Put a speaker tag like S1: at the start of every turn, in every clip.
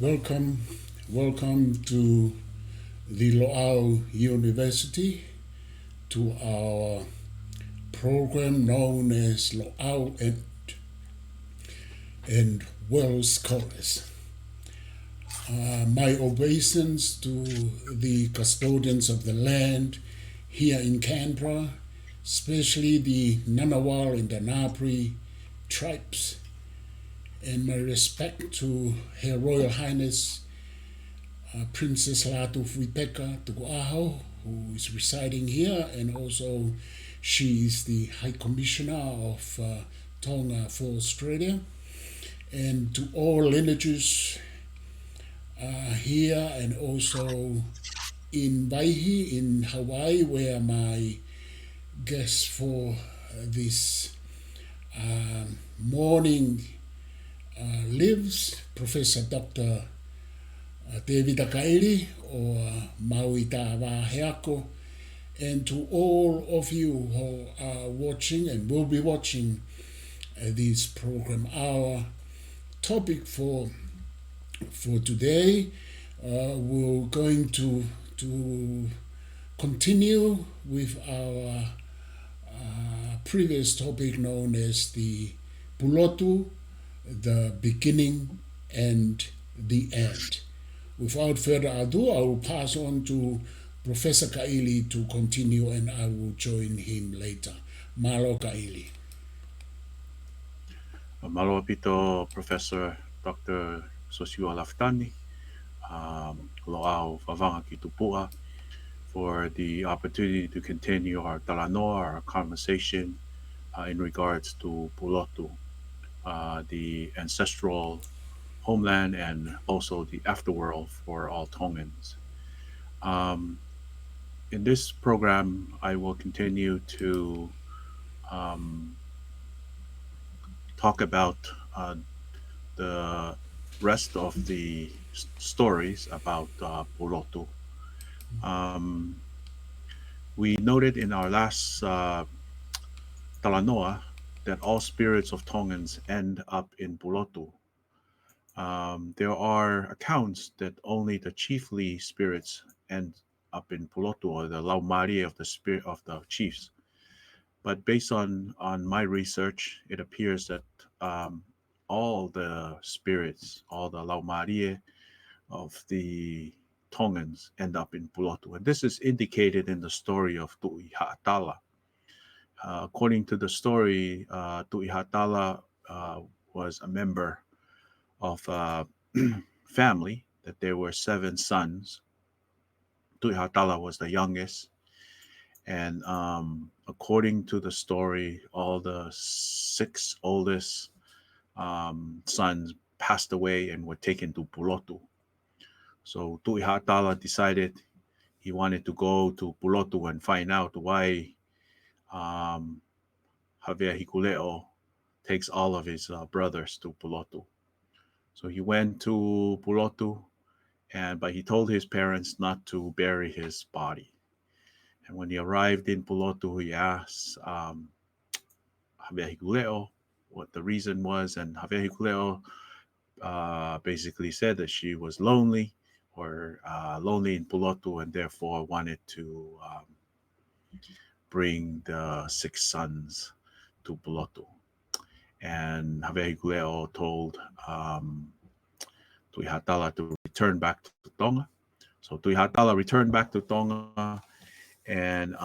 S1: Welcome, welcome to the Lo'au University, to our program known as Lo'au and World Scholars. My obeisance to the custodians of the land here in Canberra, especially the Ngunnawal and the Ngāpuhi tribes, and my respect to Her Royal Highness Princess Hatufunga Tukuaho, who is residing here, and also she is the High Commissioner of Tonga for Australia, and to all lineages here and also in VAIHI in Hawaii, where my guest for this morning lives, Professor Dr. TEVITA or MAUITAVAHEAKO, and to all of you who are watching and will be watching this program. Our topic for today, we're going to continue with our previous topic known as the Pulotu, the beginning and the end. Without further ado, I will pass on to Professor Kaili to continue, and I will join him later. Malo Kaili.
S2: Malo pito Professor Dr. Sosio Alaftani, Lo'au Vavanga ki Tupua, for the opportunity to continue our talanoa, our conversation in regards to Pulotu, the ancestral homeland and also the afterworld for all Tongans. In this program, I will continue to um, talk about the rest of the stories about Pulotu. Um, we noted in our last Talanoa that all spirits of Tongans end up in Pulotu. There are accounts that only the chiefly spirits end up in Pulotu, or the Laumari of the spirit of the chiefs. But based on my research, it appears that all the spirits, all the Laumari of the Tongans end up in Pulotu. And this is indicated in the story of Tu'ihatala. According to the story, Tu'ihatala was a member of a family, that there were 7 sons. Tu'ihatala was the youngest. And according to the story, all the 6 oldest sons passed away and were taken to Pulotu. So Tu'ihatala decided he wanted to go to Pulotu and find out why Haveahikuleo takes all of his brothers to Pulotu. So he went to Pulotu, but he told his parents not to bury his body. And when he arrived in Pulotu, he asked Haveahikuleo what the reason was, and Haveahikuleo basically said that she was lonely, or lonely in Pulotu, and therefore wanted to bring the 6 sons to Pulotu. And Haveahikuleo told Tu'ihatala to return back to Tonga. So Tu'ihatala returned back to Tonga, and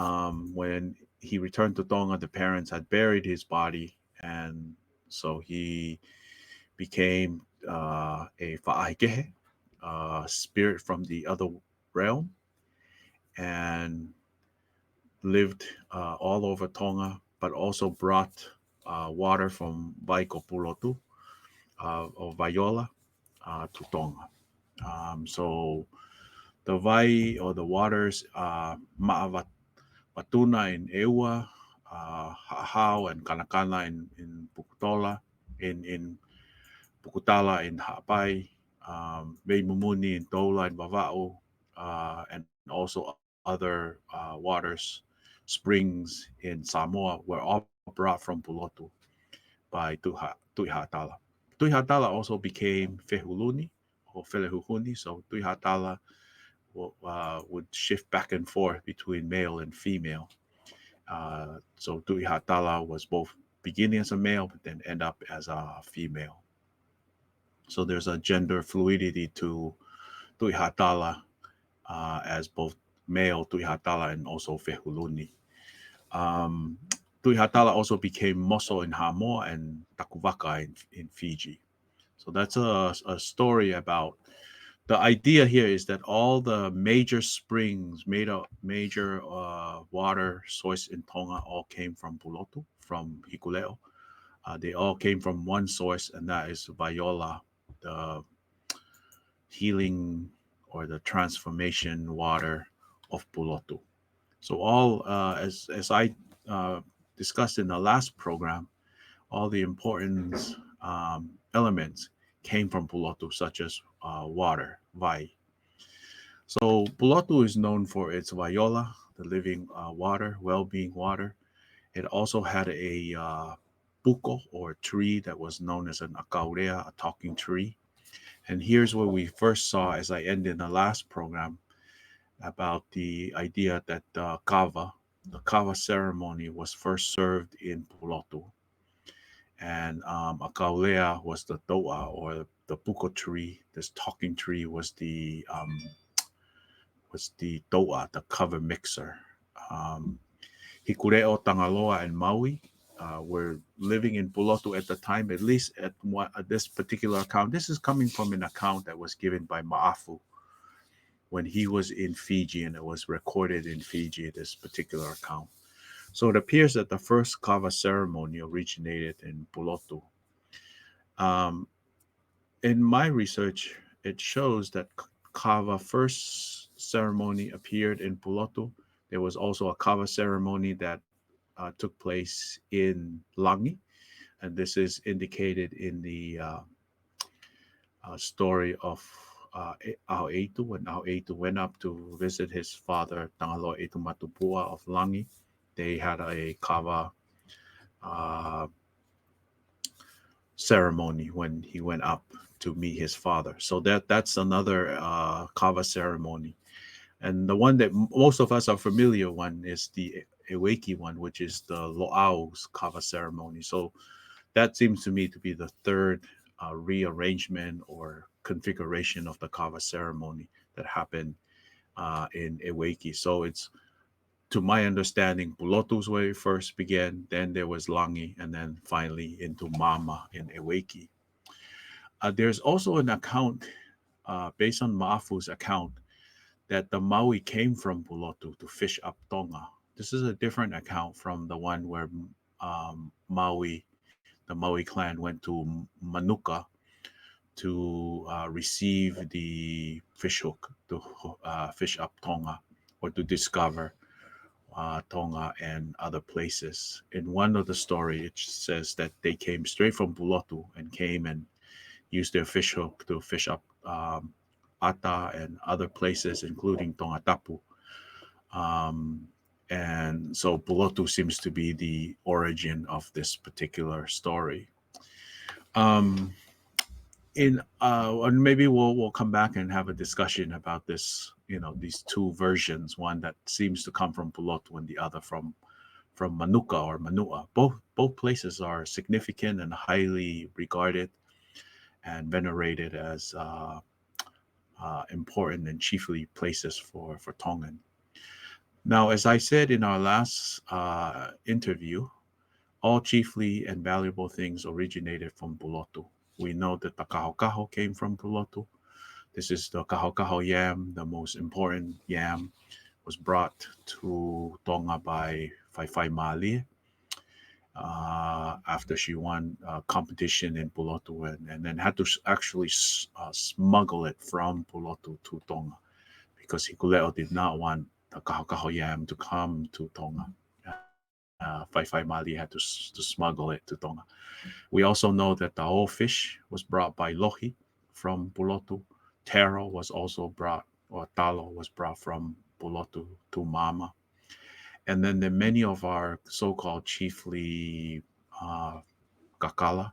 S2: when he returned to Tonga, the parents had buried his body, and so he became a fa'aikehe, spirit from the other realm, and lived all over Tonga, but also brought water from Vaiko Pulotu or Vaiola to Tonga. So the Vai, or the waters, Ma'avatuna in Eua, Ha'ahau and Kanakana in Pukutola, in Pukutala in Ha'apai, Veimumuni in Tola and Vava'u, and also other waters, springs in Samoa were all brought from Pulotu by Tu'ihatala. Tu'ihatala also became Fehuluni, or Felehuhuni. So Tuihatala would shift back and forth between male and female. So Tuihatala was both beginning as a male, but then end up as a female. So there's a gender fluidity to Tuihatala as both male Tuihatala and also Fehuluni. Um, Tuihatala also became Moso in Samoa and Takuvaka in Fiji. So that's a story about the idea here is that all the major springs, major water source in Tonga all came from Pulotu, from Hikuleo. They all came from one source, and that is Viola, the healing or the transformation water of Pulotu. So all, as I uh, discussed in the last program, all the important elements came from Pulotu, such as water, vai. So Pulotu is known for its viola, the living water, well-being water. It also had a puko or tree that was known as an akaurea, a talking tree. And here's what we first saw as I ended the last program about the idea that the Kava ceremony was first served in Pulotu. And Akaulea was the toa or the puko tree. This talking tree was the toa, the cover mixer. Um, Hikureo, Tangaloa, and Maui were living in Pulotu at the time, at least at this particular account. This is coming from an account that was given by Ma'afu when he was in Fiji, and it was recorded in Fiji, this particular account. So it appears that the first Kava ceremony originated in Pulotu. Um, in my research, it shows that Kava first ceremony appeared in Pulotu. There was also a Kava ceremony that took place in Langi, and this is indicated in the story of Auetu when Auetu went up to visit his father Tangaloa Etu Matupua of Langi. They had a Kava uh, ceremony when he went up to meet his father. So that's another Kava ceremony. And the one that most of us are familiar one is the Eweki one, which is the Lo'au's Kava ceremony. So that seems to me to be the third rearrangement or configuration of the Kava ceremony that happened in Eweki. So it's, to my understanding, Pulotu's where it first began, then there was Langi, and then finally into Mama in Eweki. There's also an account based on Ma'afu's account that the Maui came from Pulotu to fish up Tonga. This is a different account from the one where the Maui clan went to Manuka to receive the fish hook to fish up Tonga or to discover Tonga and other places. In one of the story, it says that they came straight from Pulotu and came and used their fish hook to fish up Ata and other places, including Tongatapu. Um, and so Pulotu seems to be the origin of this particular story. Um, and maybe we'll come back and have a discussion about this. You know, these two versions, one that seems to come from Pulotu and the other from Manuka or Manua. Both places are significant and highly regarded and venerated as important and chiefly places for Tongan. Now, as I said in our last interview, all chiefly and valuable things originated from Pulotu. We know that the kahokaho came from Pulotu. This is the Kahakahoyam, the most important yam, was brought to Tonga by Vaihai Mali after she won a competition in Pulotu and then had to actually smuggle it from Pulotu to Tonga because Hikuleo did not want the Kahakahoyam to come to Tonga. Vaihai Mali had to smuggle it to Tonga. We also know that the whole fish was brought by Lohi from Pulotu. Taro was also brought, or talo was brought from Pulotu to Mama. And then the many of our so-called chiefly kakala,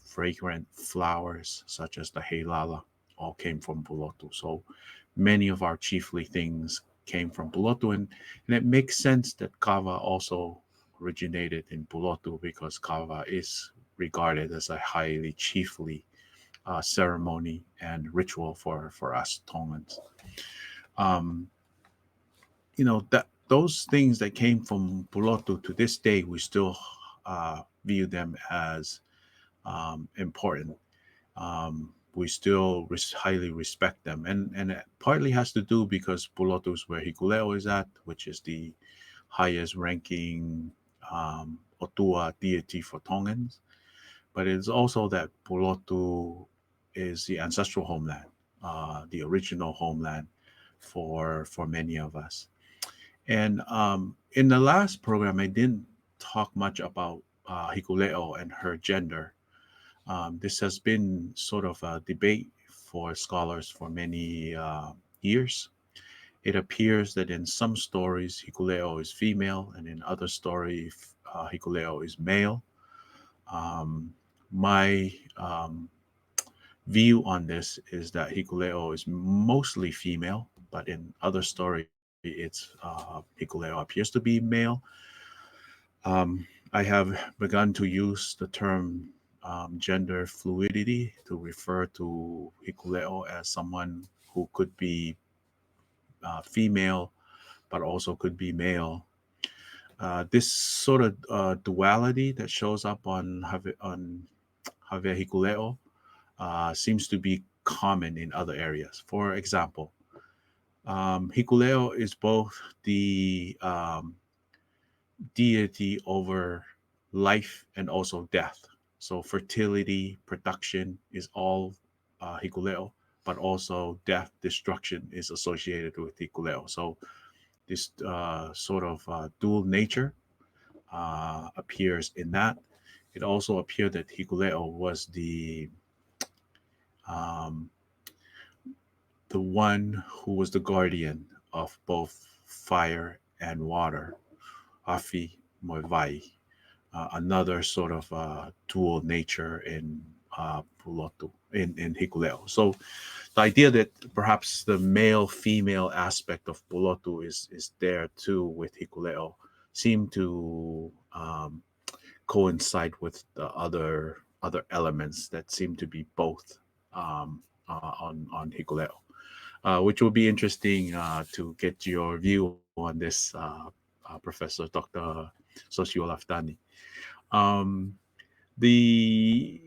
S2: fragrant flowers such as the heilala all came from Pulotu. So many of our chiefly things came from Pulotu, and it makes sense that Kava also originated in Pulotu because Kava is regarded as a highly chiefly ceremony and ritual for us Tongans. Um, that those things that came from Pulotu to this day, we still view them as important. We still highly respect them, and it partly has to do because Pulotu is where Hikuleo is at, which is the highest ranking Otua deity for Tongans. But it's also that Pulotu is the ancestral homeland, the original homeland for many of us. And in the last program, I didn't talk much about Hikuleo and her gender. This has been sort of a debate for scholars for many years. It appears that in some stories, Hikuleo is female, and in other stories, Hikuleo is male. Um, my view on this is that Hikuleo is mostly female, but in other story, it's Hikuleo appears to be male. I have begun to use the term gender fluidity to refer to Hikuleo as someone who could be female, but also could be male. This sort of duality that shows up on Have Hikuleo seems to be common in other areas. For example, Hikuleo is both the deity over life and also death. So fertility, production is all Hikuleo, but also death, destruction is associated with Hikuleo. So this sort of dual nature appears in that. It also appeared that Hikuleo was um, the one who was the guardian of both fire and water, Afi Moivai, another sort of dual nature in Pulotu, in Hikuleo. So the idea that perhaps the male female aspect of Pulotu is there too with Hikuleo seem to coincide with the other elements that seem to be both on Hikuleo, which will be interesting to get your view on this, Professor Dr. Sosio Laftani. Um, the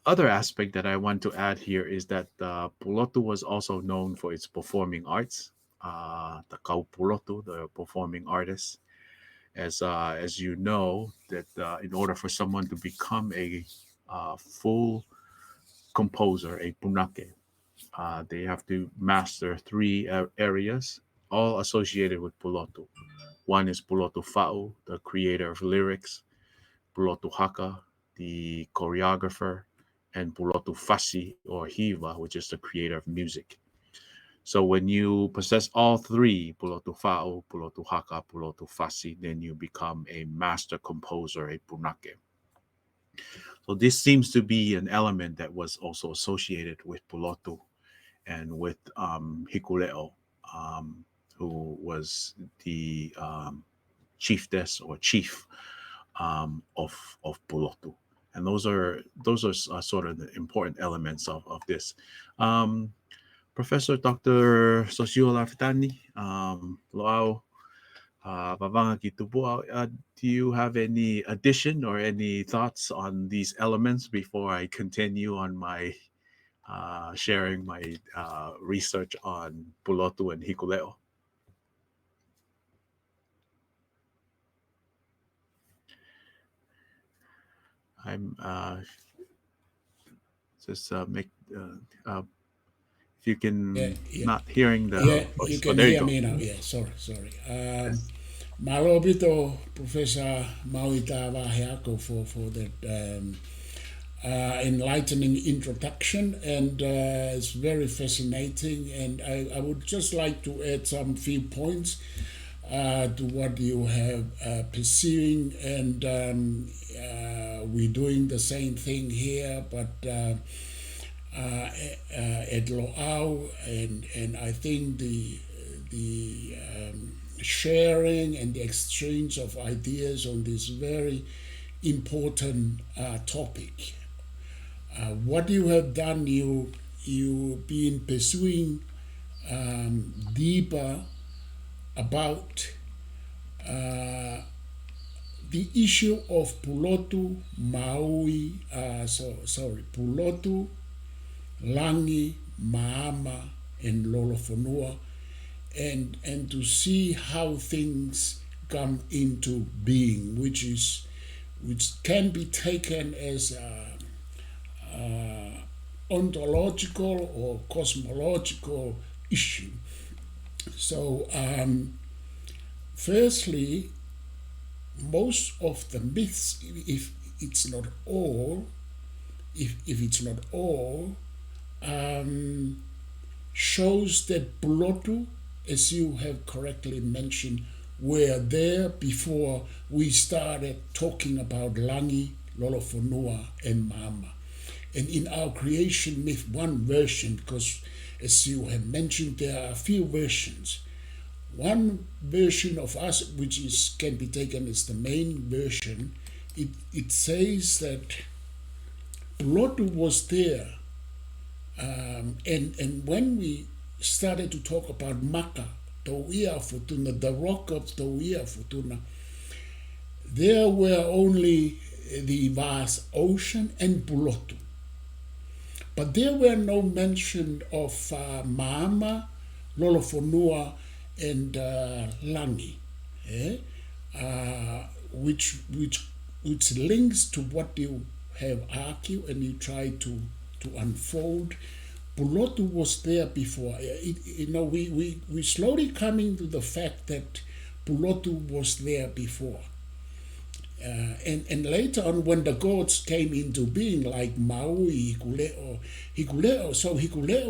S2: other aspect that I want to add here is that Pulotu was also known for its performing arts. The Kau Pulotu, the performing artist, as you know, that in order for someone to become a full composer, a punake, they have to master three areas, all associated with Pulotu. One is Pulotu Fa'u, the creator of lyrics, Pulotu Haka, the choreographer, and Pulotu Fasi or Hiva, which is the creator of music. So when you possess all three, Pulotu Fa'u, Pulotu Haka, Pulotu Fasi, then you become a master composer, a punake. So this seems to be an element that was also associated with Pulotu and with Hikuleo, um, who was the chiefess or chief of Pulotu. And those are sort of the important elements of this. Um, Professor Dr. Sosio Lafitani, Loao, Vavanga Kitubu, do you have any addition or any thoughts on these elements before I continue on my sharing my research on Pulotu and Hikuleo? I'm just make if you
S1: Yeah,
S2: can
S1: yeah,
S2: not hearing
S1: yeah.
S2: the
S1: You
S2: voice. Oh,
S1: can
S2: there you
S1: hear
S2: go.
S1: me now. Yeah, sorry.
S2: Yes.
S1: Malobito, Professor MAUITAVAHEAKO, for that enlightening introduction, and it's very fascinating. And I would just like to add some few points to what you have pursuing, and we're doing the same thing here, but at Lo'au, and I think the sharing and the exchange of ideas on this very important topic. What you have done, you've been pursuing deeper about the issue of Pulotu, Maui, Pulotu, Langi, Maama, and Lolofonua, and to see how things come into being, which can be taken as ontological or cosmological issue. So, firstly, most of the myths, if it's not all, shows that Pulotu, as you have correctly mentioned, were there before we started talking about Langi, Lolofonua, and Mama. And in our creation myth, one version, because as you have mentioned, there are a few versions. One version of us, which can be taken as the main version, it says that Pulotu was there. And when we started to talk about Maka, Tauia Futuna, the rock of Tauia Futuna, there were only the vast ocean and Pulotu. But there were no mention of Mama, Lolofonua, and Langi, which links to what you have argued and you try to unfold. Pulotu was there before. We slowly coming to the fact that Pulotu was there before. And later on, when the gods came into being, like Maui, Hikuleo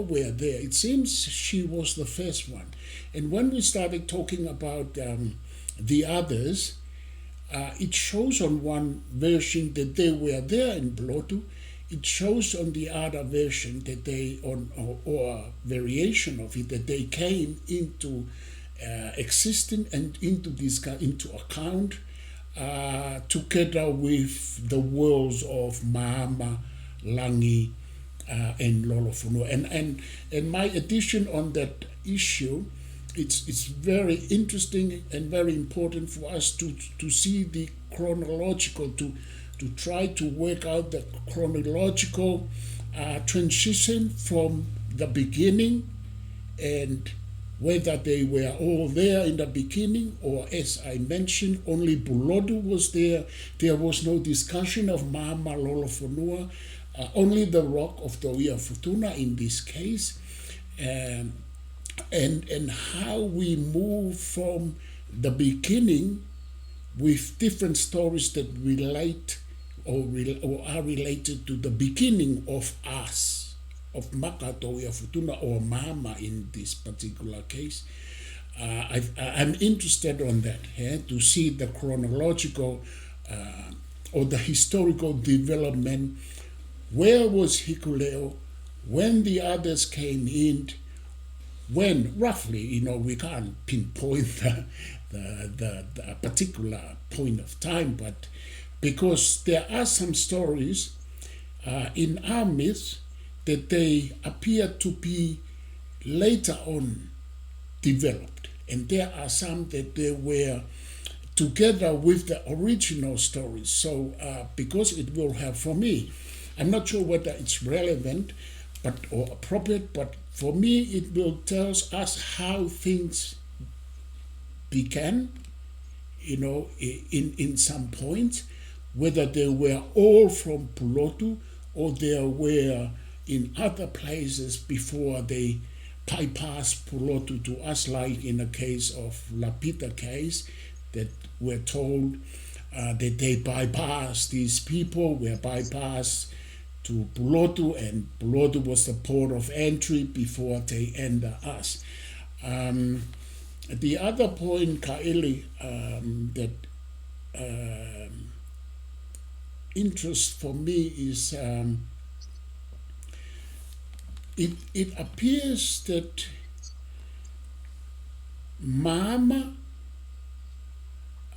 S1: were there. It seems she was the first one. And when we started talking about the others, it shows on one version that they were there in Pulotu. It shows on the other version that they, or variation of it, that they came into existence and into account together with the worlds of Mama, Langi, and Lolofonua. And my addition on that issue, it's very interesting and very important for us to see the chronological, to try to work out the chronological transition from the beginning, and whether they were all there in the beginning, or as I mentioned, only Pulotu was there. There was no discussion of Mama, Lolofonua, only the rock of Tauia Futuna in this case, and how we move from the beginning with different stories that relate or are related to the beginning of us, of Maka Tauia Futuna or Mama in this particular case. I'm interested on that, to see the chronological or the historical development. Where was Hikuleo when the others came in? When roughly, we can't pinpoint the particular point of time, but because there are some stories in our myths that they appear to be later on developed, and there are some that they were together with the original stories. So because it will have, for me, I'm not sure whether it's relevant or appropriate, but for me it will tell us how things began, in some point, whether they were all from Pulotu or they were in other places before they bypassed Pulotu to us, like in the case of Lapita case, that we're told that they bypassed, these people were bypassed to Pulotu, and Pulotu was the port of entry before they enter us. The other point, Kaeli, that interest for me is it appears that Mama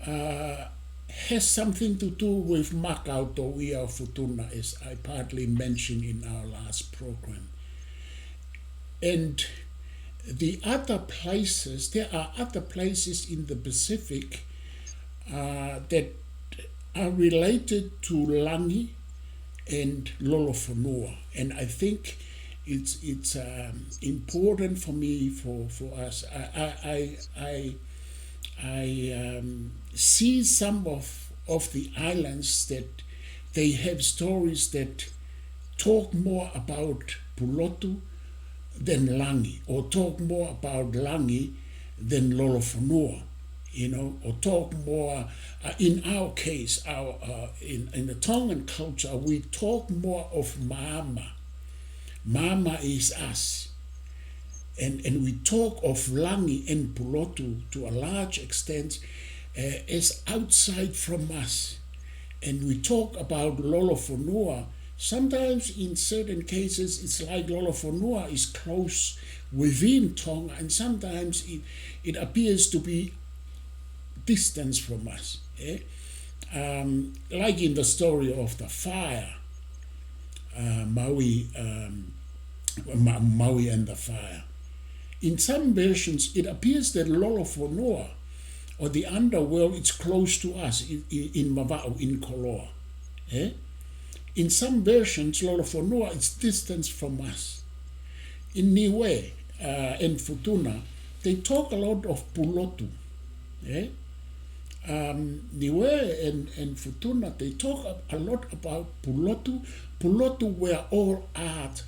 S1: uh, has something to do with Makauto Ia Futuna, as I partly mentioned in our last program. And the other places, there are other places in the Pacific that are related to Langi and Lolofonua. And I think it's important for me, for us. I see some of the islands that they have stories that talk more about Pulotu than Langi, or talk more about Langi than Lolofonua, or talk more. In our case, in the Tongan culture, we talk more of Mama. Mama is us. And we talk of Langi and Pulotu to a large extent as outside from us. And we talk about Lolofonua. Sometimes in certain cases it's like Lolofonua is close within Tonga, and sometimes it appears to be distance from us. Like in the story of the fire, Maui, Maui and the fire. In some versions, it appears that Lolofonua, or the underworld, is close to us in Mava'o, in Koloa. In some versions, Lolofonua is distant from us. In Niue and Futuna, they talk a lot of Pulotu. Niue and Futuna, they talk a lot about Pulotu. Pulotu, where all art,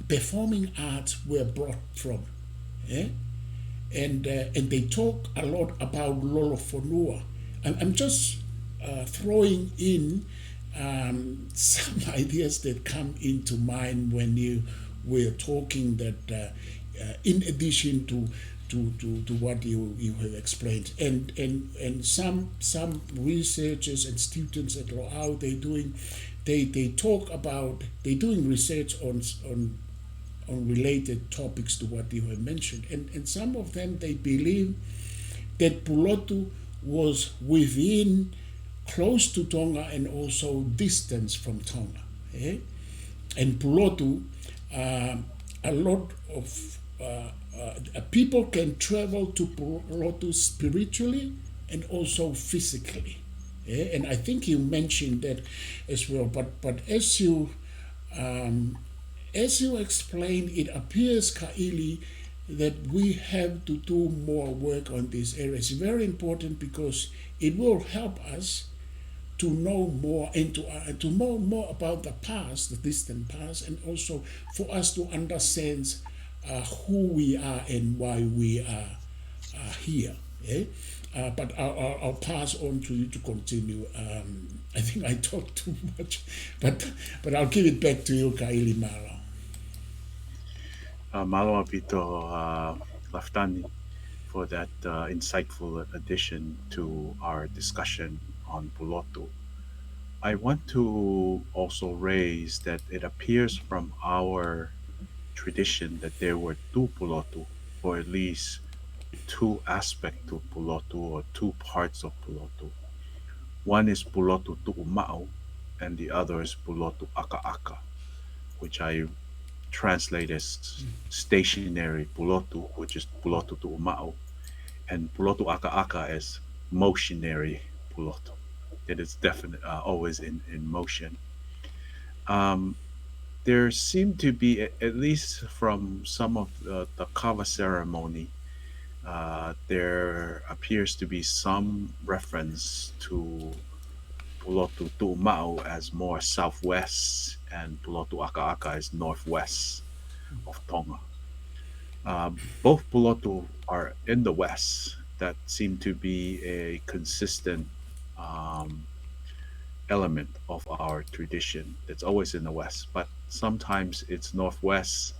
S1: performing arts, were brought from. And they talk a lot about Lolofonua. I'm just throwing in some ideas that come into mind when you were talking, that in addition to what you have explained, and some researchers and students at Loau, they talk about, they're doing research on related topics to what you have mentioned, and some of them, they believe that Pulotu was within, close to Tonga, and also distance from Tonga. And Pulotu, a lot of people can travel to Pulotu spiritually and also physically. And I think you mentioned that as well. But as you explained, it appears, Kaili, that we have to do more work on this area. It's very important because it will help us to know more, and to know more about the past, the distant past, and also for us to understand who we are and why we are here. But I'll pass on to you to continue. I think I talked too much, but I'll give it back to you, Kaili Malo.
S2: Malo Apito Laftani for that insightful addition to our discussion on Pulotu. I want to also raise that it appears from our tradition that there were two Pulotu, or at least two aspects to Pulotu, or two parts of Pulotu. One is Pulotu Tu'umao, and the other is Pulotu Aka, which I translate as stationary Pulotu, which is Pulotu Tu'umao, and Pulotu Aka as motionary Pulotu. It is definitely always in motion. Um, there seem to be, at least from some of the Kava ceremony, there appears to be some reference to Pulotu Tu'umao as more southwest and Pulotu Aka as northwest of Tonga. Both Pulotu are in the west. That seem to be a consistent um, element of our tradition that's always in the west, but sometimes it's northwest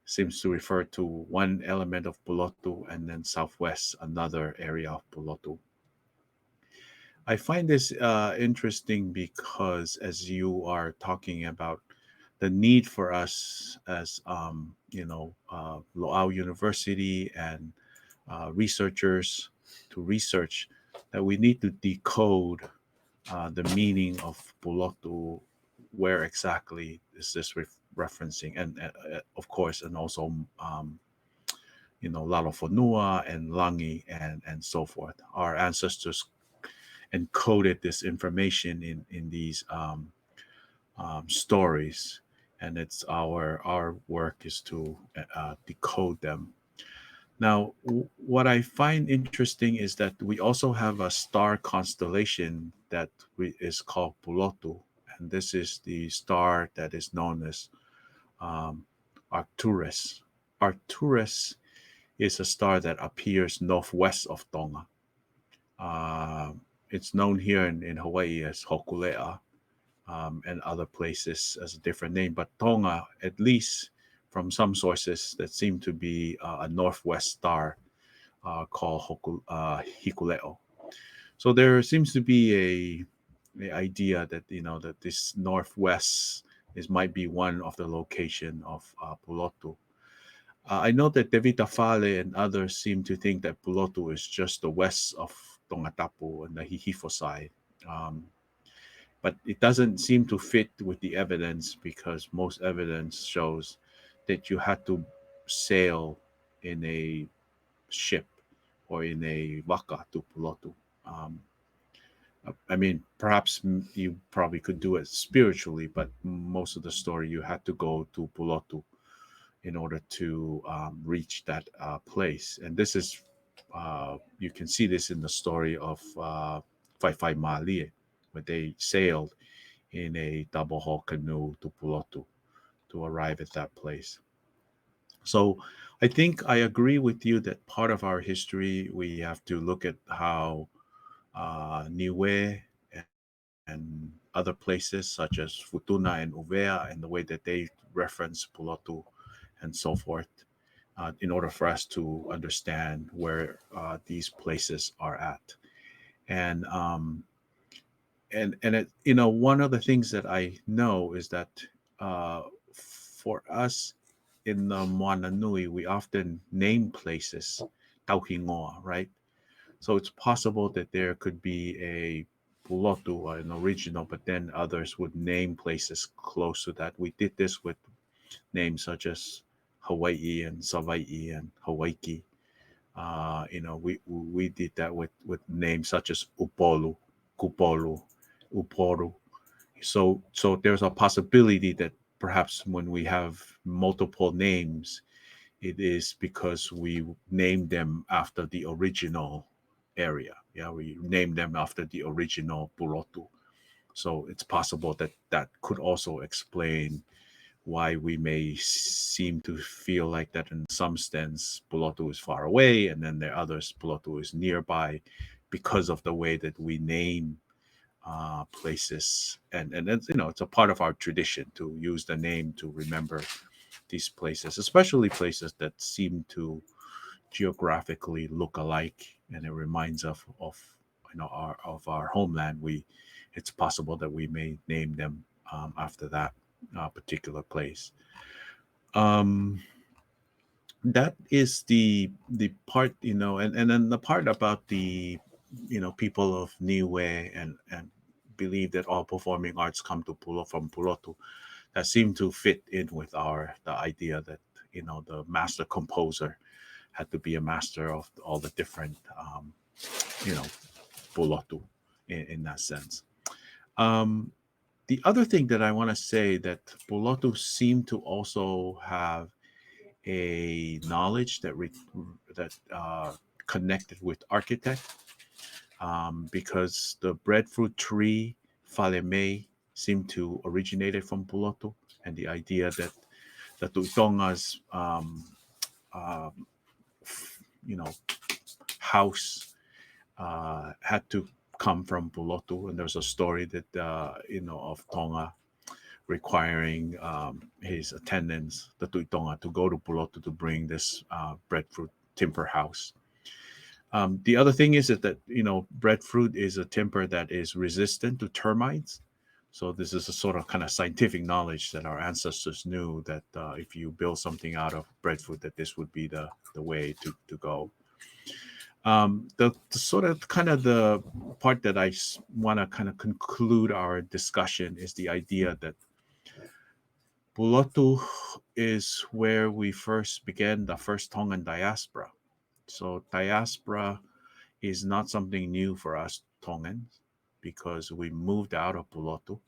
S2: seems to refer to one element of Pulotu, and then southwest another area of Pulotu. I find this interesting because as you are talking about the need for us as Loau University and researchers to research that we need to decode the meaning of Pulotu, where exactly is this referencing, and of course, and also Lalofonua and Langi and so forth. Our ancestors encoded this information in these stories, and it's our work is to decode them. Now, what I find interesting is that we also have a star constellation that is called Pulotu, and this is the star that is known as um, Arcturus. Arcturus is a star that appears northwest of Tonga. Uh, it's known here in Hawaii as Hokulea, and other places as a different name. But Tonga, at least from some sources, that seem to be a northwest star called Hikuleo. So there seems to be a idea that that this northwest is might be one of the location of Pulotu. I know that TEVITA Fale and others seem to think that Pulotu is just the west of Tongatapu and the Hihifo side. Um, but it doesn't seem to fit with the evidence because most evidence shows that you had to sail in a ship or in a waka to Pulotu. Um, I mean, perhaps you probably could do it spiritually, but most of the story you had to go to Pulotu in order to reach that place. And this is, you can see this in the story of Whaiwhai Malie, where they sailed in a double hull canoe to Pulotu to arrive at that place. So I think I agree with you that part of our history, we have to look at how Niue and other places such as Futuna and Uvea and the way that they reference Pulotu and so forth, in order for us to understand where these places are at. And one of the things that I know is that uh, for us in the Moana Nui, we often name places Tauhingoa, right? So it's possible that there could be a Pulotu or an original, but then others would name places close to that. We did this with names such as Hawaii and Savaii and Hawaii. We did that with names such as Upolu, Kupolu, Uporu. So there's a possibility that perhaps when we have multiple names, it is because we named them after the original area. Yeah, we named them after the original Pulotu. So it's possible that that could also explain why we may seem to feel like that in some sense Pulotu is far away and then there are others Pulotu is nearby because of the way that we name places, and it's it's a part of our tradition to use the name to remember these places, especially places that seem to geographically look alike, and it reminds us of our homeland. It's possible that we may name them after that particular place. Um, that is the part, and then the part about the people of Niue and believe that all performing arts come to from Pulotu, that seem to fit in with the idea that the master composer had to be a master of all the different you know Pulotu in that sense. Um, the other thing that I want to say that Pulotu seem to also have a knowledge that connected with architect, because the breadfruit tree Faleme seemed to originated from Pulotu, and the idea that the Tuitonga's uh, you know house had to come from Pulotu, and there's a story that of Tonga requiring his attendants, the Tuitonga, to go to Pulotu to bring this breadfruit timber house. The other thing is that breadfruit is a timber that is resistant to termites. So this is a sort of kind of scientific knowledge that our ancestors knew that if you build something out of breadfruit, that this would be the way to go. The sort of kind of the part that I want to kind of conclude our discussion is the idea that Pulotu is where we first began the first Tongan diaspora. So diaspora is not something new for us Tongans because we moved out of Pulotu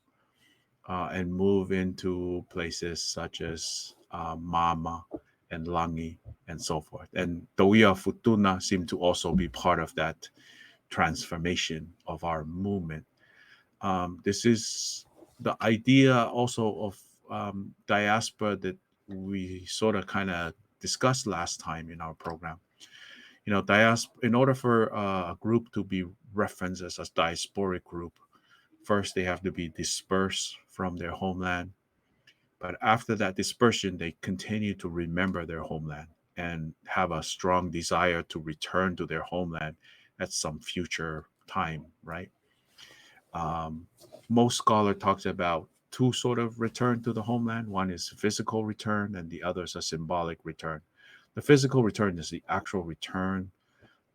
S2: and move into places such as Mama and Langi and so forth. And Toia Futuna seem to also be part of that transformation of our movement. This is the idea also of diaspora that we sort of kind of discussed last time in our program. You know, in order for a group to be referenced as a diasporic group, first they have to be dispersed from their homeland. But after that dispersion, they continue to remember their homeland and have a strong desire to return to their homeland at some future time, right? Um, Most scholar talks about two sort of return to the homeland. One is physical return, and the other is a symbolic return. The physical return is the actual return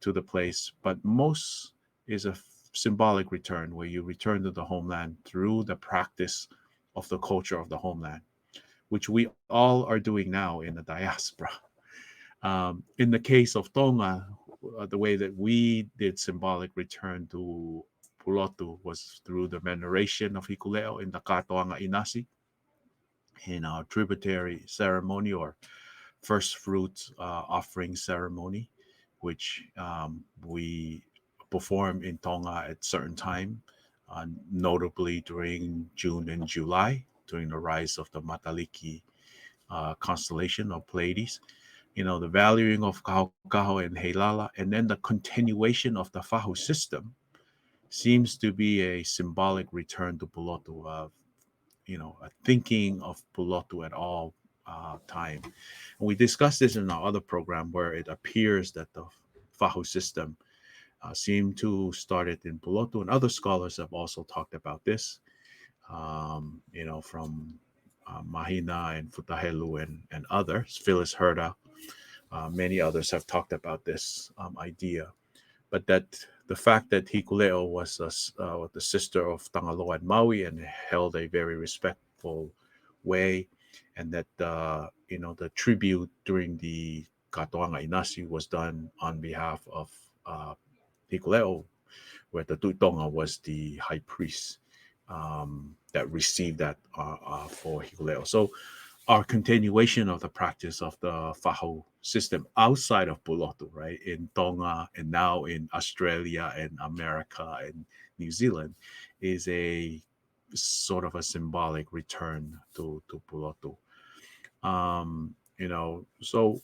S2: to the place, but most is a symbolic return where you return to the homeland through the practice of the culture of the homeland, which we all are doing now in the diaspora. In the case of Tonga, the way that we did symbolic return to Pulotu was through the veneration of Hikuleo in the Katoanga Inasi in our tributary ceremony or first fruit offering ceremony, which we perform in Tonga at certain time, notably during June and July, during the rise of the Mataliki constellation of Pleiades. You know, the valuing of Kahakahoyam and Heilala, and then the continuation of the Fahu system seems to be a symbolic return to Pulotu of, you know, a thinking of Pulotu at all time. And we discussed this in our other program where it appears that the Fahu system seemed to start it in Pulotu, and other scholars have also talked about this, you know, from Mahina and Futahelu and others, Phyllis Herda, many others have talked about this idea. But that the fact that Hikuleo was the sister of Tangaloa and Maui and held a very respectful way, and that you know, the tribute during the Katoanga Inasi was done on behalf of Hikuleo, where the Tuitonga was the high priest that received that for Hikuleo. So our continuation of the practice of the Faho system outside of Pulotu, right, in Tonga and now in Australia and America and New Zealand, is a sort of a symbolic return to Pulotu. You know, so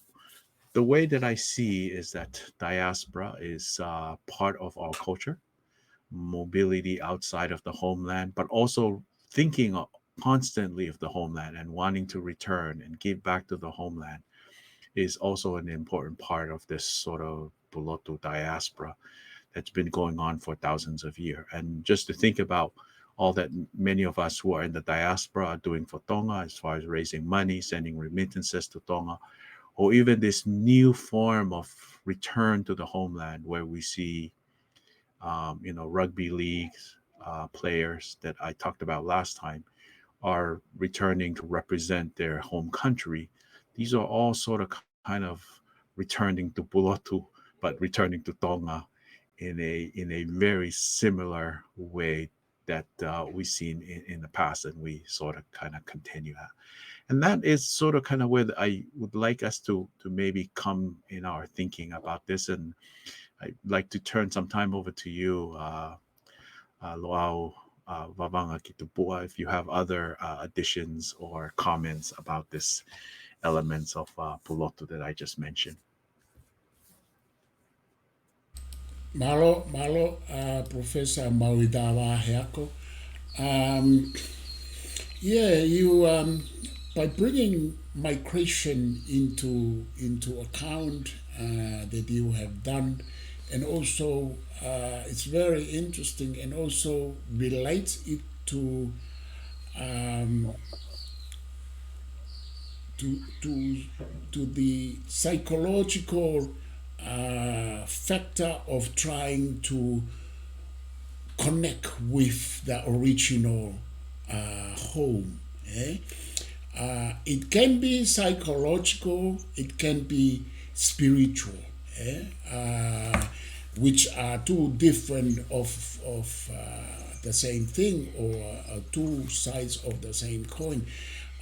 S2: the way that I see is that diaspora is part of our culture, mobility outside of the homeland, but also thinking constantly of the homeland and wanting to return and give back to the homeland is also an important part of this sort of Pulotu diaspora that's been going on for thousands of years. And just to think about all that many of us who are in the diaspora are doing for Tonga as far as raising money, sending remittances to Tonga, or even this new form of return to the homeland where we see you know, rugby leagues players that I talked about last time are returning to represent their home country. These are all sort of kind of returning to Pulotu, but returning to Tonga in a very similar way that we've seen in the past, and we sort of kind of continue that. And that is sort of kind of where I would like us to maybe come in our thinking about this. And I'd like to turn some time over to you, Loao Vavanga Kitupua, if you have other additions or comments about this elements of Pulotu that I just mentioned.
S1: Malo, Professor MAUITAVAHEAKO. Um, yeah, you by bringing migration into account that you have done, and also it's very interesting, and also relates it to um, to, to, to the psychological factor of trying to connect with the original home. Eh? It can be psychological, it can be spiritual, which are two different of the same thing, or two sides of the same coin.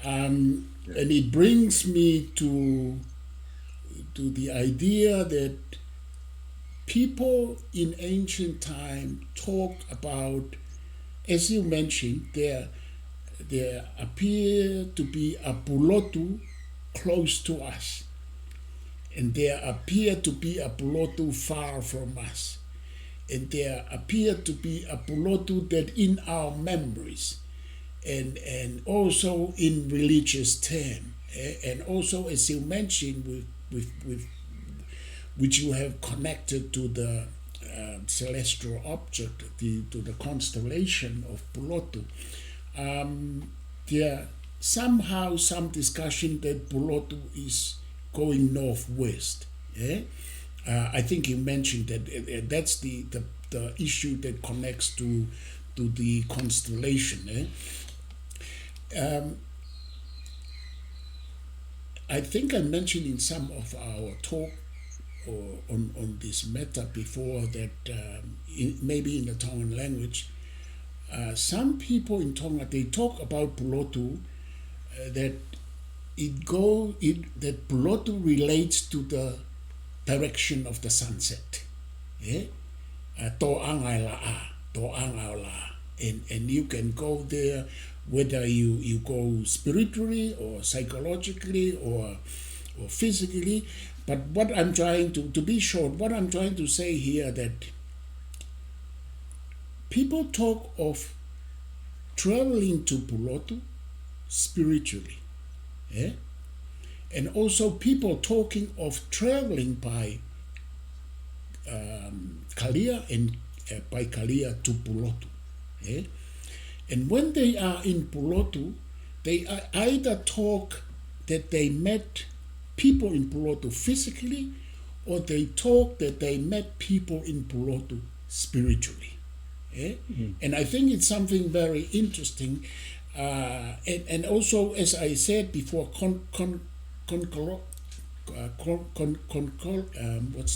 S1: And it brings me to the idea that people in ancient time talk about, as you mentioned, there appear to be a Pulotu close to us, and there appear to be a Pulotu far from us, and there appear to be a Pulotu that in our memories, and also in religious terms, and also, as you mentioned, with which you have connected to the celestial object, to the constellation of Pulotu. There somehow some discussion that Pulotu is going northwest. I think you mentioned that that's the issue that connects to the constellation. I think I mentioned in some of our talk on this matter before that maybe in the Tongan language, some people in Tonga, they talk about Pulotu, that that Pulotu relates to the direction of the sunset. And you can go there whether you go spiritually or psychologically or physically. But what I'm trying to be short, what I'm trying to say here, that people talk of traveling to Pulotu spiritually. And also people talking of traveling by Kalia and by Kalia to Pulotu. And when they are in Pulotu, they either talk that they met people in Pulotu physically, or they talk that they met people in Pulotu spiritually. And I think it's something very interesting. And also, as I said before, what's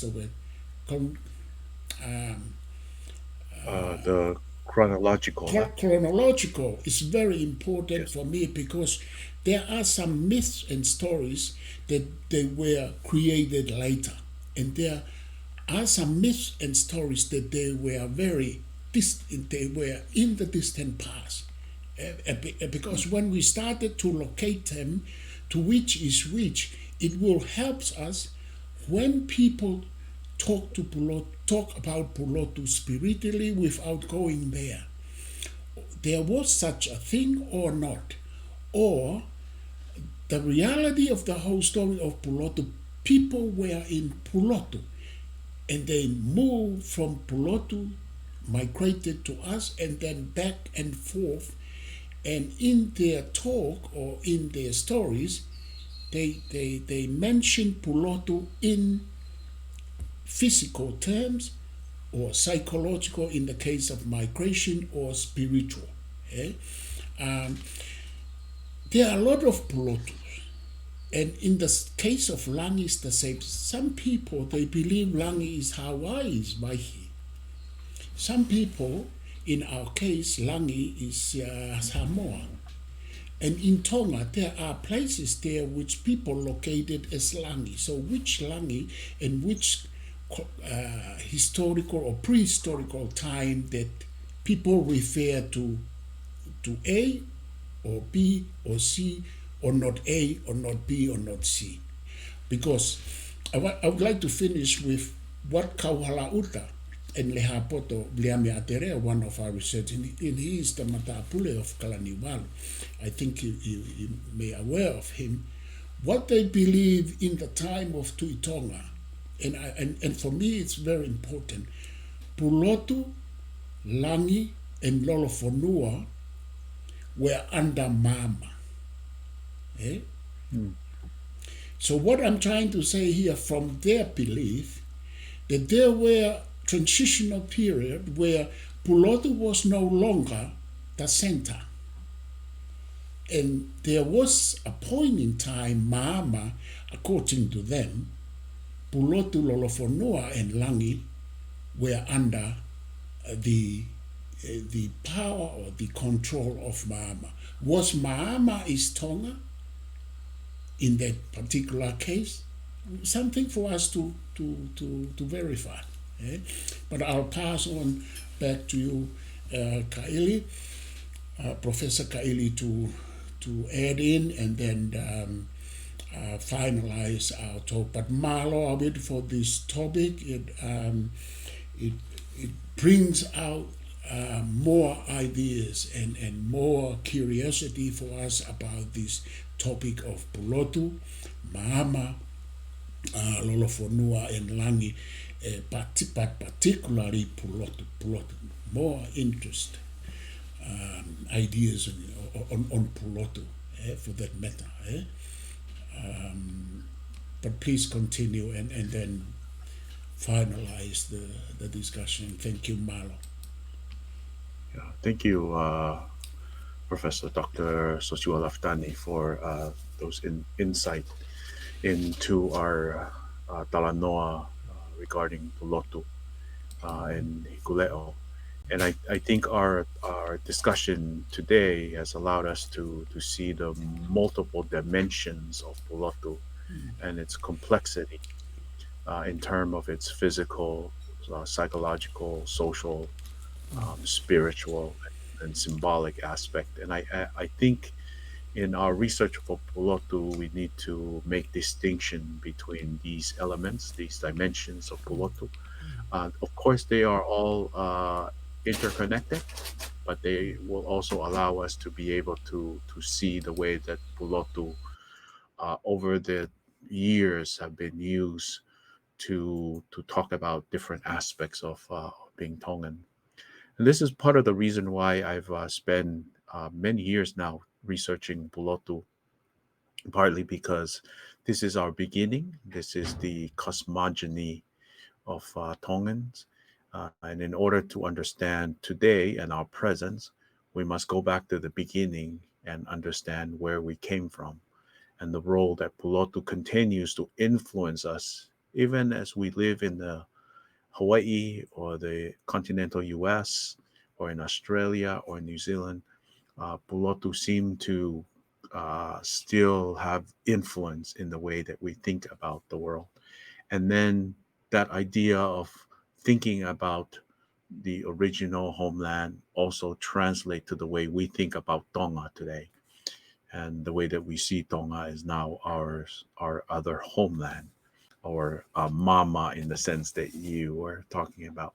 S1: the word?
S2: The chronological.
S1: Chronological is very important for me, because there are some myths and stories that they were created later, and there are some myths and stories that they were they were in the distant past, because when we started to locate them, to which is which, it will help us when people talk about Pulotu spiritually without going there. There was such a thing or not, or the reality of the whole story of Pulotu. People were in Pulotu, and they moved from Pulotu, migrated to us, and then back and forth. And in their talk or in their stories, they mention Pulotu in physical terms, or psychological in the case of migration, or spiritual. There are a lot of Pulotus. And in the case of Langi, it's the same. Some people, they believe Langi is Hawaii's VAIHI. Some people, in our case, Langi is Samoa. And in Tonga, there are places there which people located as Langi. So which Langi and which historical or prehistorical time that people refer to A or B or C, or not A or not B or not C. Because I would like to finish with what Kauhalauta and Lehapoto Bliameatere, one of our research, and he is the Matapu of Kalaniwalo. I think you may be aware of him. What they believe in the time of Tuitonga, and for me it's very important, Pulotu, Langi, and Lolofonua were under Mama. Eh?
S2: Mm.
S1: So what I'm trying to say here, from their belief, that there were transitional period where Pulotu was no longer the center. And there was a point in time, Mama, according to them, Pulotu, Lolofonua, and Langi were under the power or the control of Mama. Was Mama is Tonga in that particular case? Something for us to verify. Eh? But I'll pass on back to you, Kaili, Professor Kaili, to add in and then finalize our talk. But Malo, a bit for this topic, it, it brings out more ideas and more curiosity for us about this topic of Pulotu, Mahama, Lolofonua, and Langi, but particularly Pulotu. More interest, ideas on Pulotu, for that matter. But please continue and then finalize the discussion. Thank you, Malo.
S2: Yeah. Thank you, Professor Dr. Sosua Laftani, for those insight into our Talanoa regarding Pulotu and Hikuleo. And I think our discussion today has allowed us to see the multiple dimensions of Pulotu and its complexity in terms of its physical, psychological, social, spiritual, and symbolic aspect. And I think in our research for Pulotu, we need to make distinction between these elements, these dimensions of Pulotu. Of course, they are all interconnected, but they will also allow us to be able to see the way that Pulotu over the years have been used to talk about different aspects of being Tongan. And this is part of the reason why I've spent many years now researching Pulotu, partly because this is our beginning. This is the cosmogony of Tongans. And in order to understand today and our presence, we must go back to the beginning and understand where we came from and the role that Pulotu continues to influence us, even as we live in the Hawaii or the continental US or in Australia or New Zealand. Pulotu seem to still have influence in the way that we think about the world. And then that idea of thinking about the original homeland also translate to the way we think about Tonga today. And the way that we see Tonga is now our other homeland, or mama in the sense that you were talking about.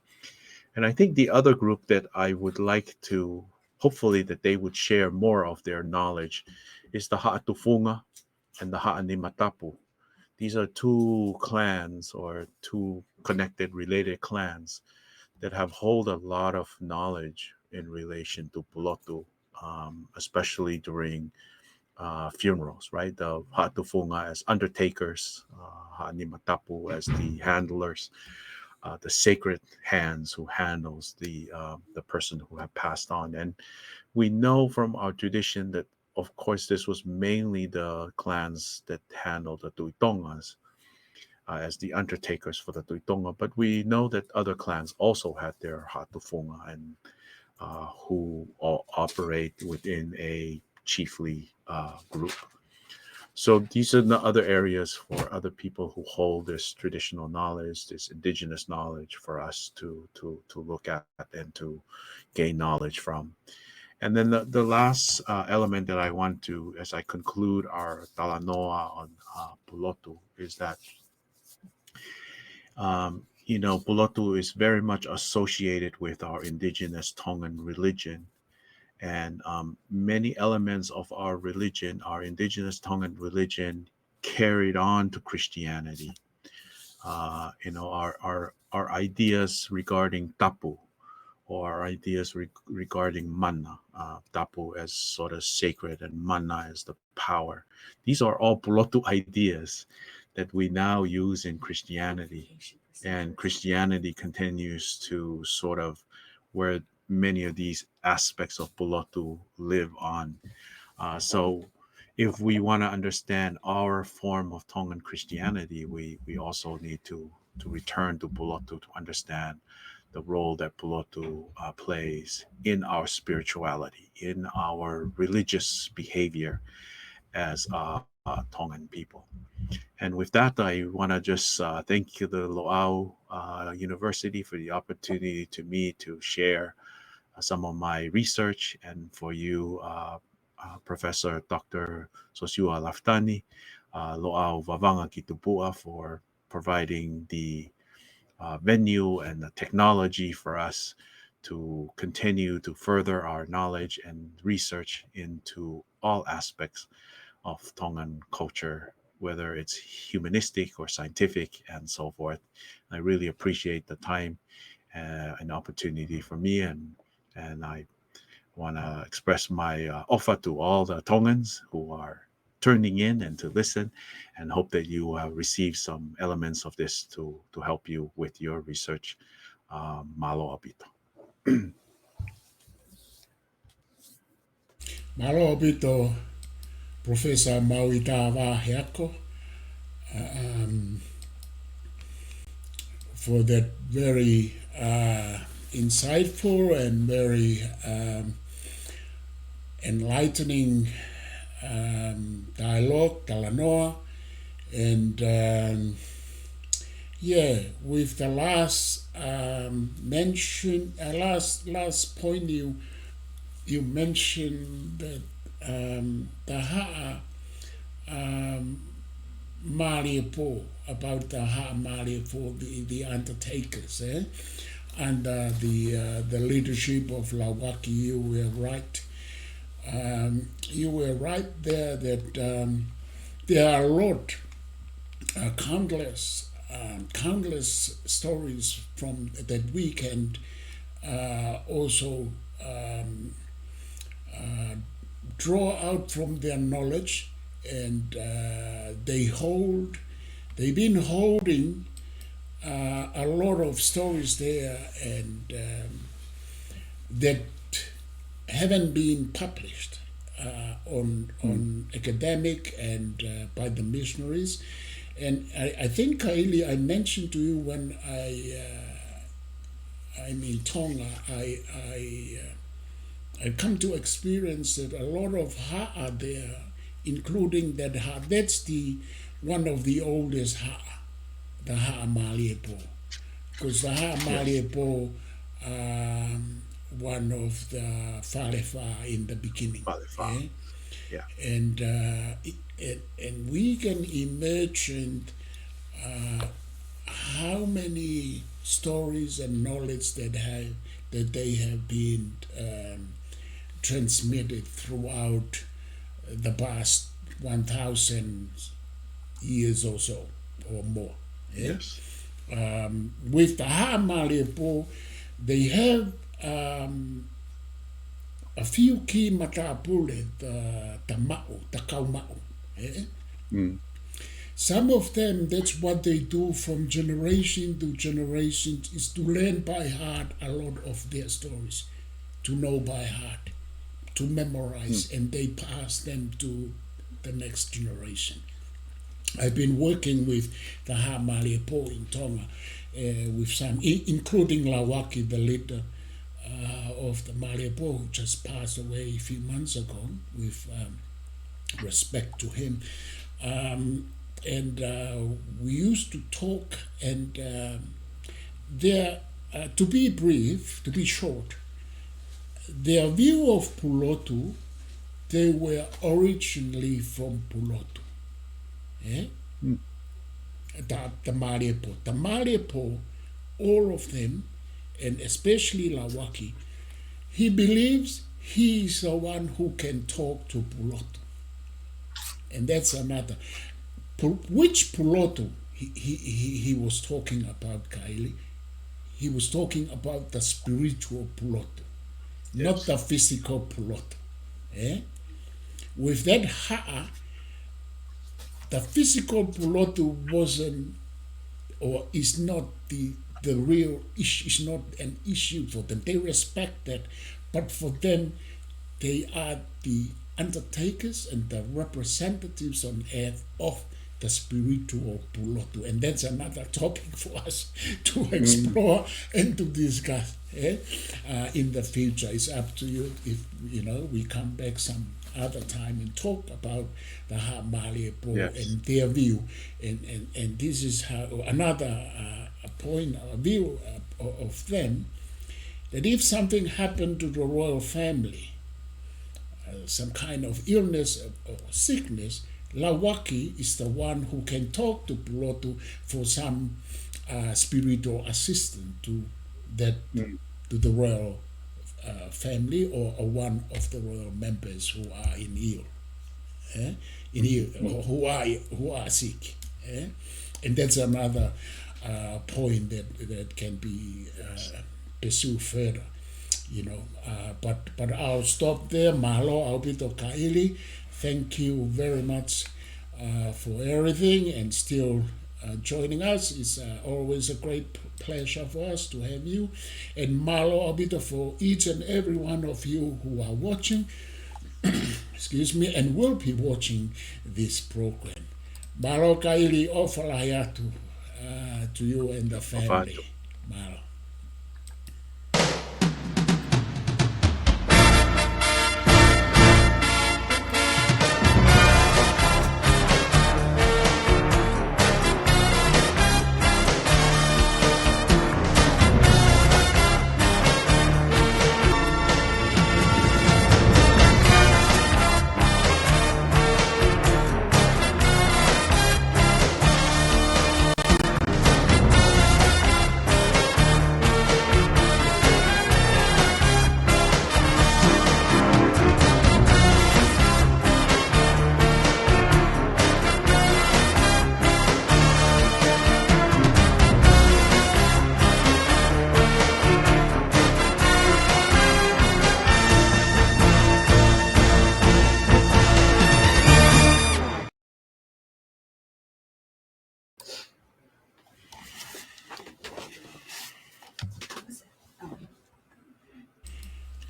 S2: And I think the other group that I would like to, hopefully, that they would share more of their knowledge is the Hatufunga and the Ha'ani Matapu. These are two clans or two connected, related clans that have hold a lot of knowledge in relation to Pulotu, especially during funerals, right? The Hatufunga as undertakers, Ha'ani Matapu as the handlers, the sacred hands who handles the person who have passed on. And we know from our tradition that, of course, this was mainly the clans that handled the Tuitongas as the undertakers for the Tuitonga, but we know that other clans also had their Hatufunga and who all operate within a chiefly group. So these are the other areas for other people who hold this traditional knowledge, this indigenous knowledge, for us to look at and to gain knowledge from. And then the last element that I want to, as I conclude our Talanoa on Pulotu, is that Pulotu is very much associated with our indigenous Tongan religion. And many elements of our religion, our indigenous Tongan religion, carried on to Christianity. Our ideas regarding tapu, or ideas regarding mana, tapu as sort of sacred and mana as the power. These are all Pulotu ideas that we now use in Christianity. And Christianity continues to sort of where many of these aspects of Pulotu live on. So if we want to understand our form of Tongan Christianity, we also need to return to Pulotu to understand the role that Pulotu plays in our spirituality, in our religious behavior as Tongan people. And with that, I want to just thank you, the Lo'au University, for the opportunity to me to share some of my research, and for you, Professor Dr. Sosua Laftani, Lo'au Vavanga Kitupua, for providing the venue and the technology for us to continue to further our knowledge and research into all aspects of Tongan culture, whether it's humanistic or scientific and so forth. I really appreciate the time and opportunity for me, and I want to express my offer to all the Tongans who are turning in and to listen, and hope that you receive some elements of this to help you with your research. Malo abito.
S1: Malo abito, Professor MAUITAVAHEAKO, for that very insightful and very enlightening dialogue, talanoa, and with the last mention, last point you mentioned that the ha'a Mariapo, about the ha'a Mariapo, the undertakers, under the leadership of Lawaki. You were right. You were right there that there are a lot, countless stories from that we can also draw out from their knowledge, and they've been holding a lot of stories there, and that haven't been published on academic and by the missionaries. And I think, Kaili, I mentioned to you when I'm in Tonga, I've come to experience that a lot of ha'a there, including that ha'a, that's one of the oldest ha'a, the ha'a Maliepo. Because the ha'a Maliepo, one of the Falefa in the beginning.
S2: Yeah.
S1: And we can imagine how many stories and knowledge that they have been transmitted throughout the past 1,000 years or so, or more.
S2: Yes.
S1: With the Ha'amalepo, they have a few key Matapu, the ma'o, the kauma'o. Some of them, that's what they do from generation to generation, is to learn by heart a lot of their stories, to know by heart, to memorize, and they pass them to the next generation. I've been working with the Ha'amalepo in Tonga, with some, including Lawaki, the leader of the Malepo, who just passed away a few months ago, with respect to him. And we used to talk, and to be brief, to be short, their view of Pulotu, they were originally from Pulotu. The Malepo. The Malepo, all of them, and especially Lawaki, he believes he is the one who can talk to Pulotu. And that's another. Which Pulotu he was talking about, Kylie? he was talking about the spiritual Pulotu, not
S2: Yes.
S1: the physical Pulotu. With that ha'a, the physical Pulotu wasn't or is not the real issue, is not an issue for them. They respect that, but for them, they are the undertakers and the representatives on earth of the spiritual Pulotu. And that's another topic for us to explore and to discuss in the future. It's up to you if, we come back some other time and talk about the Malipo and their view. And this is how another point, a view of them, that if something happened to the royal family, some kind of illness or sickness, Lawaki is the one who can talk to Pulotu for some spiritual assistance to that to the royal family or one of the royal members who are in ill, who are sick. And that's another point that can be pursued further. But I'll stop there. Malo, Aupito Kaili, thank you very much for everything and still joining us. It's always a great pleasure for us to have you. And Malo, Aupito, for each and every one of you who are watching, excuse me, and will be watching this program. Malo Kaili, Ofalahayatu to you and the family. Malo.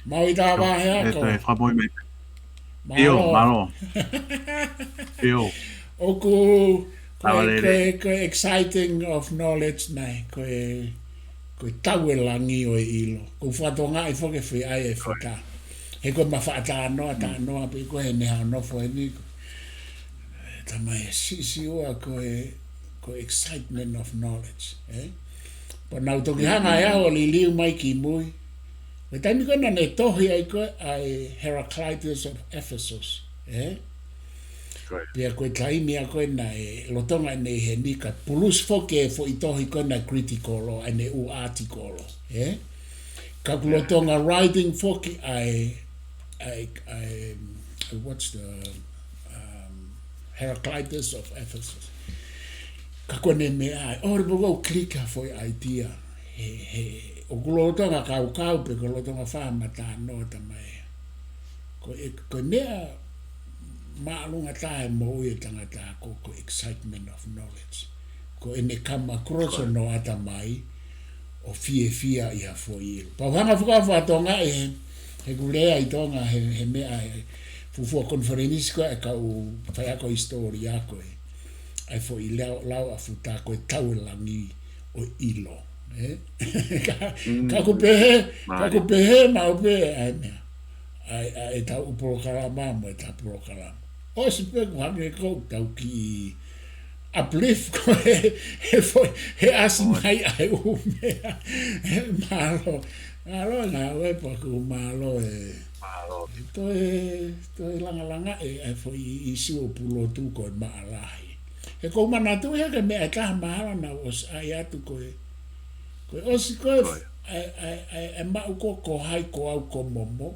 S1: MAUITAVAHEAKO.
S2: Malo.
S1: Oku koe exciting of knowledge nai koe tauelangi o ilo. Ko whatonga I whoke whi ai e whika. He koe mawhaata anoa pe koe he neha nofo e niko. Tamai si ua koe excitement of knowledge. Pa nau toki hanga ea o li liu mai ki mui. Me taimi koe na ne tohi ai koe ai Heraclitus of Ephesus. Pia koe taimi a koe na e lotonga ne he nika pulus foke e fo i tohi koe na critical o ane u article o. Ka lotonga writing foke ai what's the Heraclitus of Ephesus. Ka koe ne me ai, ori bogo klika fo i idea. O kulotonga kau pe kulotonga whamata no tamai. Ko nea maalunga tae mo i tangata ko excitement of knowledge. Ko ene kama kroso no ata mai o fia i a fo ilu. Pa whanga whakawatonga e he kulea i tonga he mea e fufua konferenisi ko e ka u whaiako historia ko e. Ai fo i lau a futa ko e taulangi o ilo. Kako pehe ma upe ai tau uprokalama mo ta prokalama. O se pe ko hange ko tau ki uplift ko he asimai ai ume malo na we pa ko malo to langa e fo I siu Pulotu ko maalahi. He ko manatu he ke me ka mala na os ai atu ko Koe osi koe e mau ko hai ko au ko momo.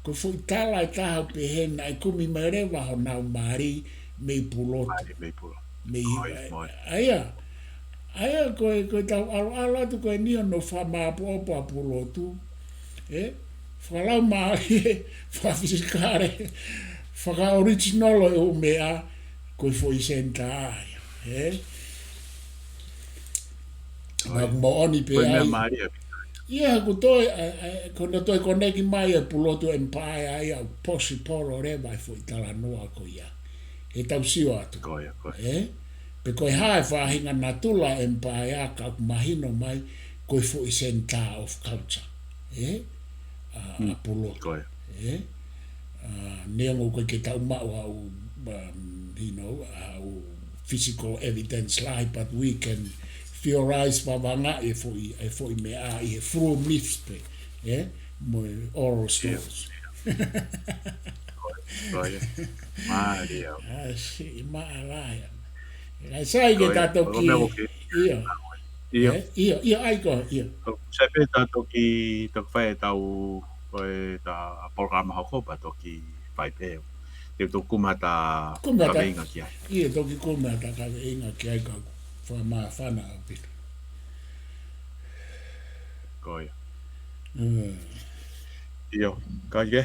S1: Koe fui tala I taha pe he na I kumi merewa ho nau mari mei Pulotu. Aia, Ai ko tau ala tu ko ni no fa ma po Pulotu. Whalau mai, whawhisikare, whaka original o mea, koe fo i senta ai. Mo oni pe
S2: Koe mea
S1: ai.
S2: maari a
S1: Ia, ko toi, kona toi koneki mai e Pulotu Empire ai au posi poro re mai fo i tala noa ko ia. E tau sio atu.
S2: koe.
S1: Pe koe hae whahinga na tula Empire a ka mahino mai, koe fo i center of culture. A Pulotu.
S2: Koe.
S1: Neango koe ke tau mau au, au physical evidence lai, but we can theorize wawanga e fo i mea i e full myths pe, mo oral stories.
S2: Koe. Maari au.
S1: Si, maalaya. Ai sai ke tato ki, ia, ai ko, ia.
S2: Sai pe tato ki whae tau koe ta programa hoko pa toki whae pe. Te tō kumata ka veinga ki ai.
S1: Ia, toki kumata ka veinga ki ai ka wha whana au pita.
S2: Koe. Io, ka ke,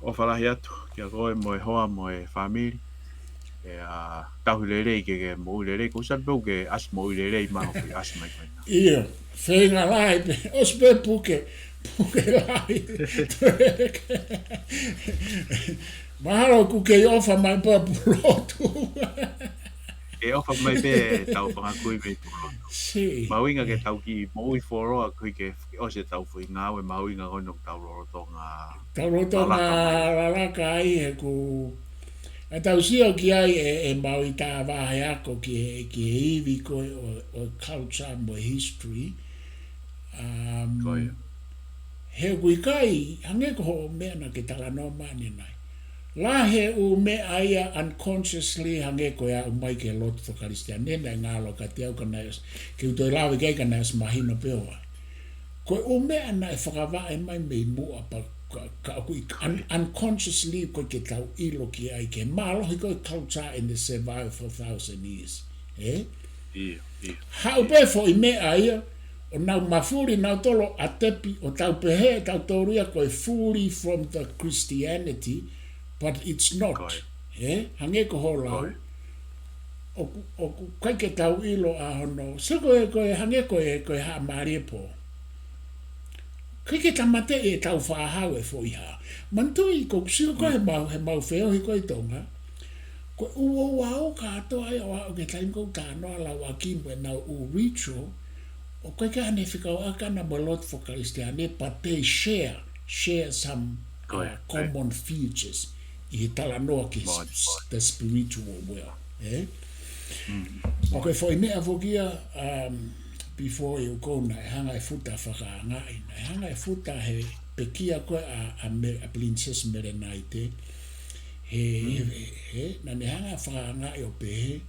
S2: o whalahi atu, kia koe moe hoa moe whamiri. E a tahurere i ke mourere, ko sape ke as mourere i maho ki as mai koe.
S1: Ia, whenga lai pe, os pe puke lai. Mahalo ku ke ofa mai pa Pulotu.
S2: E ofa mai pe tau whakakui me Pulotu.
S1: Si.
S2: Mauinga ke tau ki moui whoroa kui ke o se tau whui ngāwe mauinga hono tau rorotonga.
S1: Tau rotonga lalaka ai he ku... A tau sio ki ai e MAUITAVAHEAKO ki e iwi koe o culture mo history.
S2: Koe.
S1: He kui kai, hange ko ho mea na ke tala no mani nai. La he u mea ia unconsciously hange ko ia umai ke lot whakaristia. Nena ngalo ka te au ka nais, ke utoi lawe kei ka nais mahino peoa. Ko u mea na e whakawa mai mei mua pa unconsciously ko ke tau ilo ki ai ke malo hi ko culture in the survival for 1,000 years.
S2: Ia.
S1: Hau pe fo I mea ia, o nau mafuri nau tolo a tepi o tau pehe tau tauria koe fully from the Christianity, but it's not. Hange ko ho lau. O kai ke tau ilo a hono, se koe hange koe ha marie po. Kai ke tamate e tau whaahau e fo iha. Mantui ko kusio koe he mau wheo hi koe tonga. Koe ua wao ka atoa e o ao ke taim kou tānoa lau a kimwe nau u ritual, o koe ka ane whikau aka na malot for Christiane, but they share some common features I he tala noa ki the spiritual world. O koe fo I mea fokia, before you go na hanga e futa whakaangai. Na hanga e futa he pekia koe a princess Merenaite. Na ne hanga whakaangai o pehe.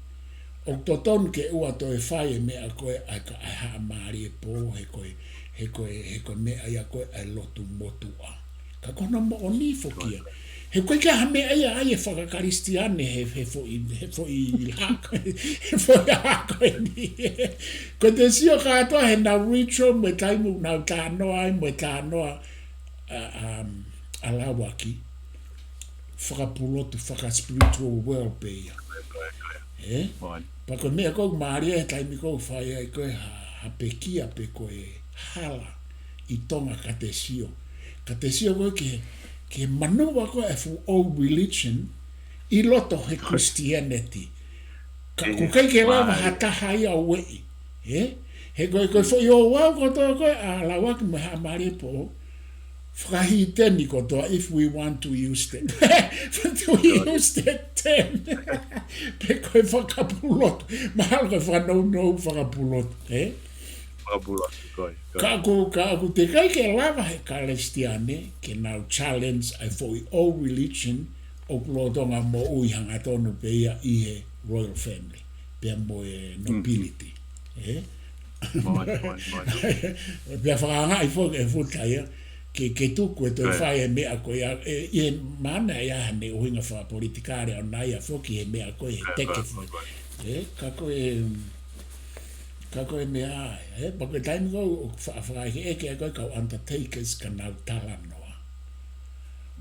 S1: O toton ke ua to e whai e mea koe a ka aha maari e po he koe mea ia koe a lotu motua. Ka kona mo o ni fokia. He koe ka mea ia ai e whakakaristiane he fo I hako e ni. Ko te sio ka atoa he na ritual me taimu na tānoa ai me tānoa alawaki. Whakapulotu, spiritual world pe ia. Pa koe mea kou maaria he taimi kou whai ai koe ha pekia pe koe hala I tonga ka te sio. Ka te sio koe ke manua koe e fu old religion I loto he Christianity. Ku kai ke lava hataha ia wei. He koe fo I o wau kotoa koe a lawaki me ha maaria po. Frahiteni kotoa if we want to use that. We use that term. Pe koe whakapulotu. Mahal koe whanau whakapulotu.
S2: Whakapulotu, koe.
S1: Ka aku te kai ke lava he Kalestiane, ke nau challenge ai fo I all religion, o plotonga mo ui hanga tonu pe ia I he royal family. Pe mo e nobility.
S2: Moi.
S1: Pe whakangai fo e futai ke tuku e toi whai e mea koe I mana e aha ne uhinga wha politikare o nai a whoki he mea koe he teke whai. Ka koe Ka koe mea ai, pa koe taimi kou whakaike eke a koe kau undertakers ka nau tala noa.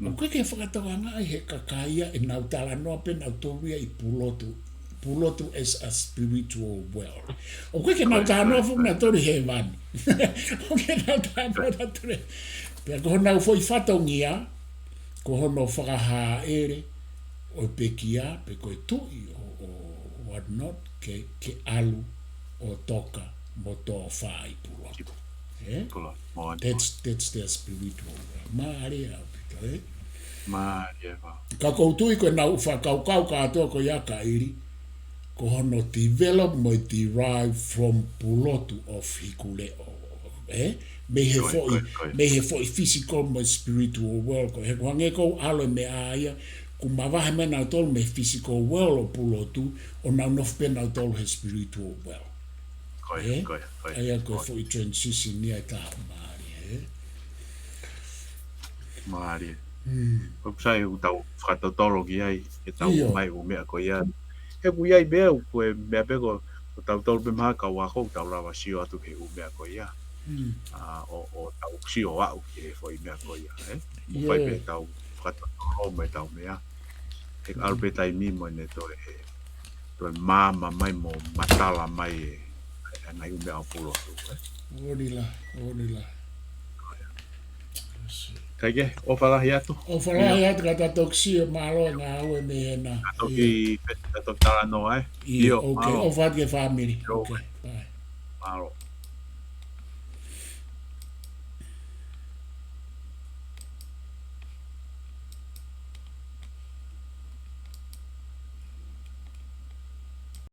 S1: O koe ke whakatoa ngai he kakaia e nau tala noa pe nau tōwia I Pulotu. Pulotu as a spiritual world. O koe ke nau tala noa fu na tori he wani. O ke nau tala noa na tori. Pea ko nau foi whatongia, ko hono whakaha ere, o pekia, pe koe tui o what not, ke alu, o toka mo tō whai Pulotu. That's their spiritual world. Maare au pito,
S2: Maare wa.
S1: Ka koutui koe nau whakaukau katoa ko yaka iri, ko hono develop mo derive from Pulotu of Hikuleo. Me he foi physical mo spiritual world. Ko he kwange kou alo me aia, ku mawahe me nau tolu me physical world o Pulotu, o nau nof pe nau tolu he spiritual world. Aia koe foi transition ni ai taha maari.
S2: Maari. Ko sai u tau whakatotoro ki ai, e tau mai u mea ko ia. He ku iai bea u koe mea peko, o tau tolu pe maha ka wako, tau rawa sio atu ke u mea ko ia. O tau sio au ki he foi mea ko ia. Mo fai pe tau whakatotoro mai tau mea. E alpe tai mi mo ne to e to mama mai mo matala mai e nai u mea Pulotu.
S1: Onila.
S2: Kaike, o whalahi atu?
S1: O whalahi atu ka tatok si MALO ngā ue me hena.
S2: Tatok tala no ai?
S1: Iyo, okay. O whati e whamiri. Okay, bye.
S2: MALO.